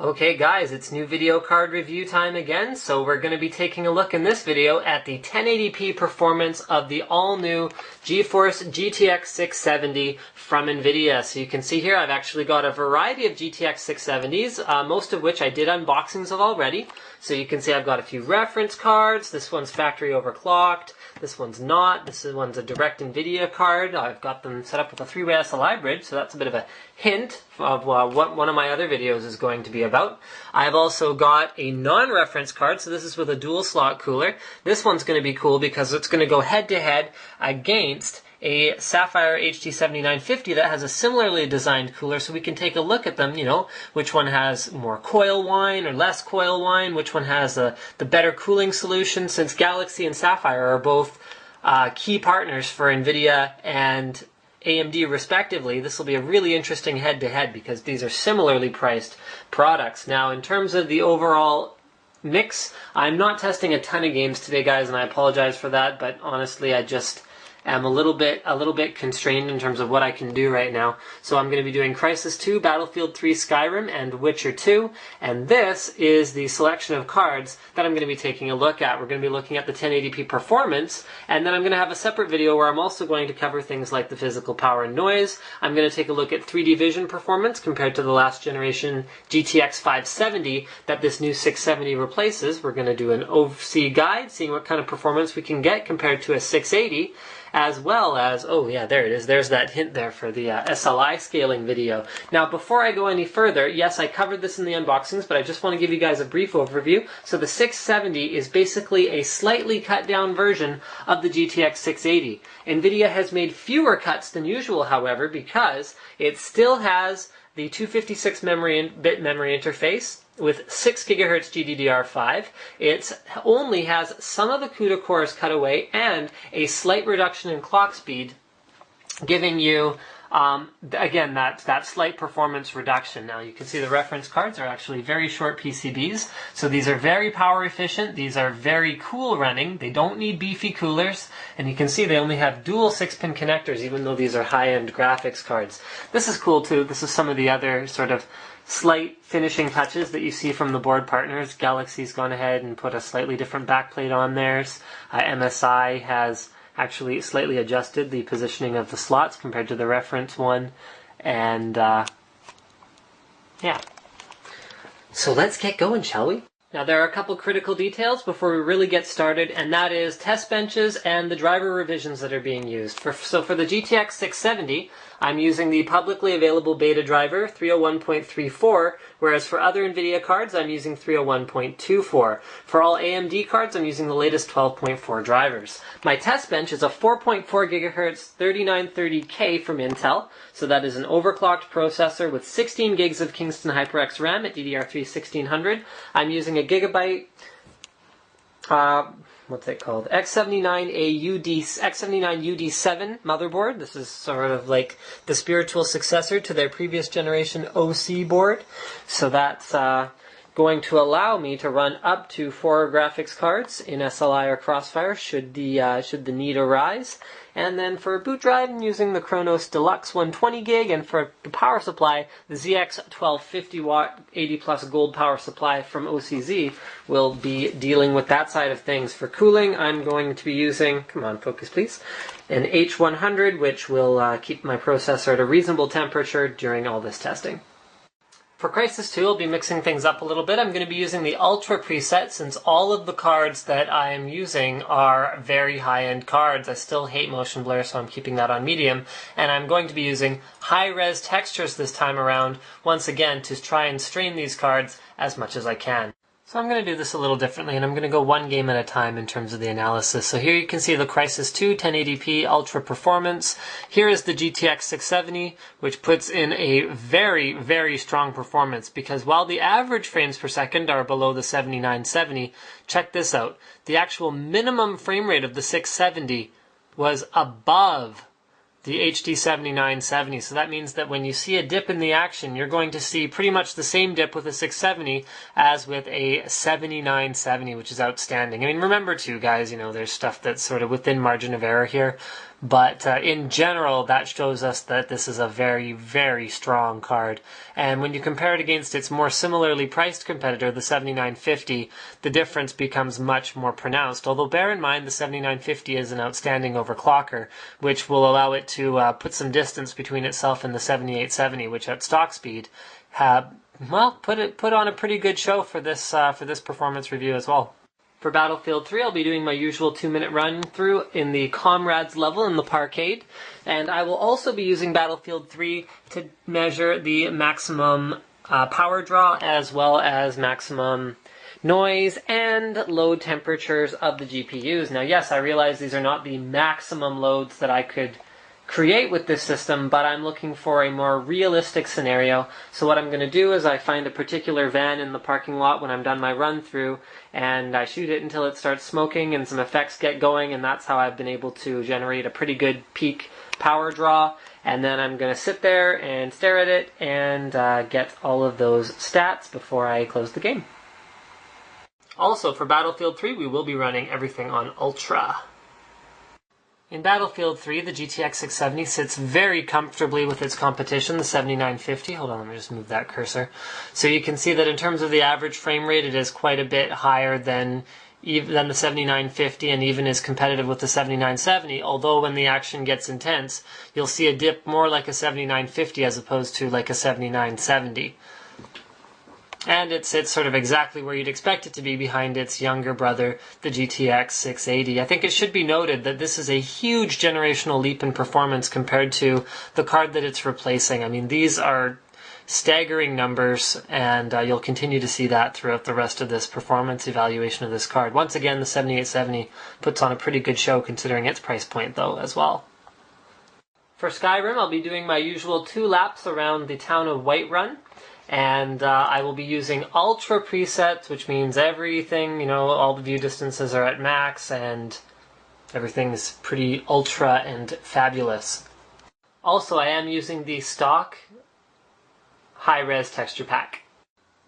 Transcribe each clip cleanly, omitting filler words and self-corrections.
Okay guys, it's new video card review time again, so we're going to be taking a look in this video at the 1080p performance of the all-new GeForce GTX 670 from NVIDIA. So you can see here I've actually got a variety of GTX 670s, most of which I did unboxings of already. So you can see I've got a few reference cards. This one's factory overclocked. This one's not. One's a direct NVIDIA card. I've got them set up with a 3-way SLI bridge, so that's a bit of a hint of what one of my other videos is going to be about. I've also got a non-reference card, so this is with a dual slot cooler. This one's going to be cool because it's going to go head-to-head against a Sapphire HD7950 that has a similarly designed cooler, so we can take a look at them, which one has more coil whine or less coil whine, which one has the better cooling solution, since Galaxy and Sapphire are both key partners for NVIDIA and AMD respectively. This will be a really interesting head-to-head because these are similarly priced products. Now, in terms of the overall mix, I'm not testing a ton of games today, guys, and I apologize for that, but honestly, I just am a little bit constrained in terms of what I can do right now. So I'm going to be doing Crysis 2, Battlefield 3, Skyrim, and Witcher 2. And this is the selection of cards that I'm going to be taking a look at. We're going to be looking at the 1080p performance, and then I'm going to have a separate video where I'm also going to cover things like the physical power and noise. I'm going to take a look at 3D vision performance compared to the last generation GTX 570 that this new 670 replaces. We're going to do an OC guide, seeing what kind of performance we can get compared to a 680. As well as, oh yeah, there it is. There's that hint there for the SLI scaling video. Now, before I go any further, yes, I covered this in the unboxings, but I just want to give you guys a brief overview. So the 670 is basically a slightly cut down version of the GTX 680. NVIDIA has made fewer cuts than usual, however, because it still has the 256-bit memory interface with 6 GHz GDDR5. It only has some of the CUDA cores cut away and a slight reduction in clock speed, giving you, again, that slight performance reduction. Now you can see the reference cards are actually very short PCBs, so these are very power efficient. These are very cool running. They don't need beefy coolers, and you can see they only have dual 6-pin connectors, even though these are high-end graphics cards. This is cool too. This is some of the other sort of slight finishing touches that you see from the board partners. Galaxy's gone ahead and put a slightly different backplate on theirs. MSI has actually slightly adjusted the positioning of the slots compared to the reference one. And yeah. So let's get going, shall we? Now, there are a couple critical details before we really get started, and that is test benches and the driver revisions that are being used. So for the GTX 670, I'm using the publicly available beta driver, 301.34, whereas for other NVIDIA cards, I'm using 301.24. For all AMD cards, I'm using the latest 12.4 drivers. My test bench is a 4.4 GHz 3930K from Intel, so that is an overclocked processor with 16 gigs of Kingston HyperX RAM at DDR3 1600. I'm using a gigabyte, what's it called? X79UD7 motherboard. This is sort of like the spiritual successor to their previous generation OC board. So that's going to allow me to run up to 4 graphics cards in SLI or Crossfire should the need arise. And then for a boot drive, I'm using the Kronos Deluxe 120 gig, and for the power supply, the ZX 1250 watt 80 plus gold power supply from OCZ will be dealing with that side of things. For cooling, I'm going to be using, come on, focus please, an H100, which will keep my processor at a reasonable temperature during all this testing. For Crysis 2, I'll be mixing things up a little bit. I'm going to be using the Ultra preset since all of the cards that I am using are very high-end cards. I still hate motion blur, so I'm keeping that on medium. And I'm going to be using high-res textures this time around, once again, to try and strain these cards as much as I can. So I'm going to do this a little differently, and I'm going to go one game at a time in terms of the analysis. So here you can see the Crysis 2 1080p Ultra Performance. Here is the GTX 670, which puts in a very, very strong performance, because while the average frames per second are below the 7970, check this out. The actual minimum frame rate of the 670 was above the HD 7970. So that means that when you see a dip in the action, you're going to see pretty much the same dip with a 670 as with a 7970, which is outstanding. I mean, remember too, guys, there's stuff that's sort of within margin of error here, But in general, that shows us that this is a very, very strong card. And when you compare it against its more similarly priced competitor, the 7950, the difference becomes much more pronounced. Although bear in mind, the 7950 is an outstanding overclocker, which will allow it to put some distance between itself and the 7870, which at stock speed put on a pretty good show for this performance review as well. For Battlefield 3, I'll be doing my usual 2-minute run through in the Comrades level in the Parkade, and I will also be using Battlefield 3 to measure the maximum power draw as well as maximum noise and load temperatures of the GPUs. Now yes, I realize these are not the maximum loads that I could create with this system, but I'm looking for a more realistic scenario. So what I'm going to do is I find a particular van in the parking lot when I'm done my run through, and I shoot it until it starts smoking and some effects get going, and that's how I've been able to generate a pretty good peak power draw. And then I'm going to sit there and stare at it and get all of those stats before I close the game. Also, for Battlefield 3, we will be running everything on Ultra. In Battlefield 3, the GTX 670 sits very comfortably with its competition, the 7950. Hold on, let me just move that cursor. So you can see that in terms of the average frame rate, it is quite a bit higher than the 7950 and even is competitive with the 7970, although when the action gets intense, you'll see a dip more like a 7950 as opposed to like a 7970. And it sits sort of exactly where you'd expect it to be behind its younger brother, the GTX 680. I think it should be noted that this is a huge generational leap in performance compared to the card that it's replacing. I mean, these are staggering numbers, and you'll continue to see that throughout the rest of this performance evaluation of this card. Once again, the 7870 puts on a pretty good show considering its price point, though, as well. For Skyrim, I'll be doing my usual 2 laps around the town of Whiterun. And I will be using Ultra presets, which means everything, all the view distances are at max, and everything is pretty ultra and fabulous. Also, I am using the stock high-res texture pack.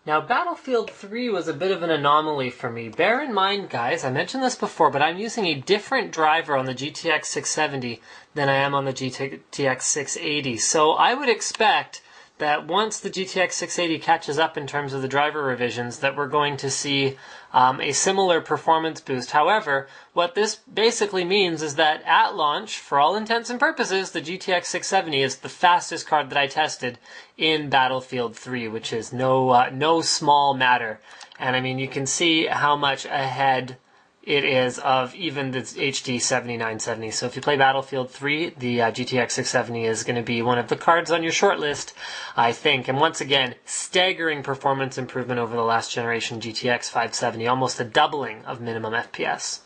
Now, Battlefield 3 was a bit of an anomaly for me. Bear in mind, guys, I mentioned this before, but I'm using a different driver on the GTX 670 than I am on the GTX 680. So I would expect that once the GTX 680 catches up in terms of the driver revisions, that we're going to see a similar performance boost. However, what this basically means is that at launch, for all intents and purposes, the GTX 670 is the fastest card that I tested in Battlefield 3, which is no small matter. And I mean, you can see how much ahead it is of even the HD 7970. So if you play Battlefield 3, the GTX 670 is going to be one of the cards on your shortlist, I think. And once again, staggering performance improvement over the last generation GTX 570, almost a doubling of minimum FPS.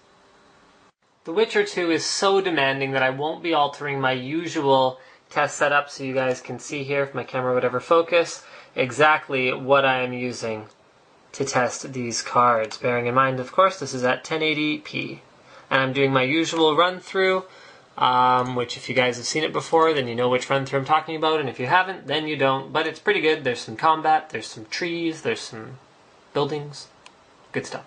The Witcher 2 is so demanding that I won't be altering my usual test setup, so you guys can see here, if my camera would ever focus, exactly what I am using to test these cards. Bearing in mind, of course, this is at 1080p. And I'm doing my usual run-through, which if you guys have seen it before, then you know which run-through I'm talking about, and if you haven't, then you don't. But it's pretty good. There's some combat, there's some trees, there's some buildings. Good stuff.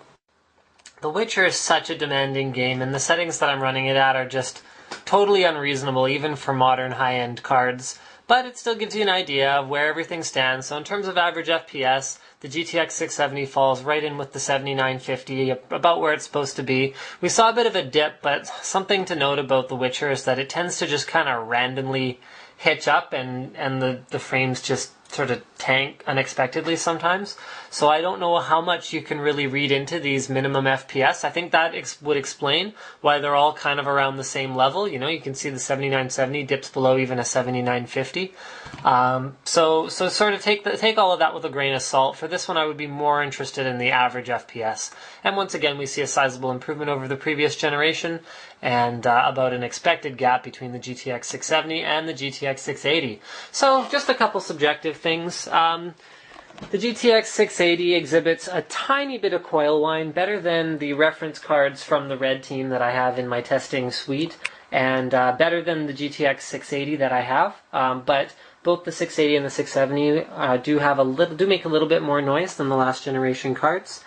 The Witcher is such a demanding game, and the settings that I'm running it at are just totally unreasonable, even for modern high-end cards. But it still gives you an idea of where everything stands. So in terms of average FPS, the GTX 670 falls right in with the 7950, about where it's supposed to be. We saw a bit of a dip, but something to note about The Witcher is that it tends to just kind of randomly hitch up, and the frames just sort of tank unexpectedly sometimes. So I don't know how much you can really read into these minimum FPS. I think that would explain why they're all kind of around the same level. You can see the 7970 dips below even a 7950. So sort of take all of that with a grain of salt. For this one, I would be more interested in the average FPS. And once again, we see a sizable improvement over the previous generation, and about an expected gap between the GTX 670 and the GTX 680. So just a couple subjective things. The GTX 680 exhibits a tiny bit of coil whine, better than the reference cards from the red team that I have in my testing suite, and better than the GTX 680 that I have. But both the 680 and the 670 do make a little bit more noise than the last generation cards.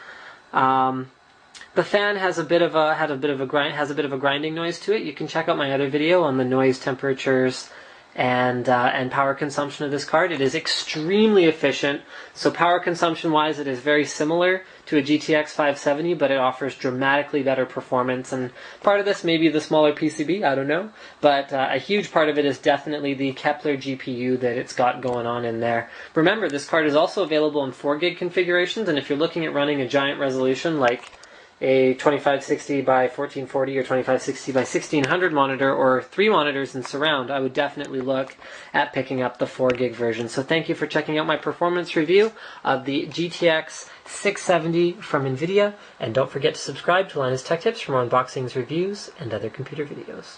But The fan has a bit of a grinding noise to it. You can check out my other video on the noise, temperatures, and power consumption of this card. It is extremely efficient. So power consumption wise, it is very similar to a GTX 570, but it offers dramatically better performance. And part of this may be the smaller PCB, I don't know. But a huge part of it is definitely the Kepler GPU that it's got going on in there. Remember, this card is also available in 4 gig configurations, and if you're looking at running a giant resolution like a 2560 by 1440 or 2560 by 1600 monitor, or 3 monitors in surround, I would definitely look at picking up the 4 gig version. So thank you for checking out my performance review of the GTX 670 from NVIDIA, and don't forget to subscribe to Linus Tech Tips for more unboxings, reviews, and other computer videos.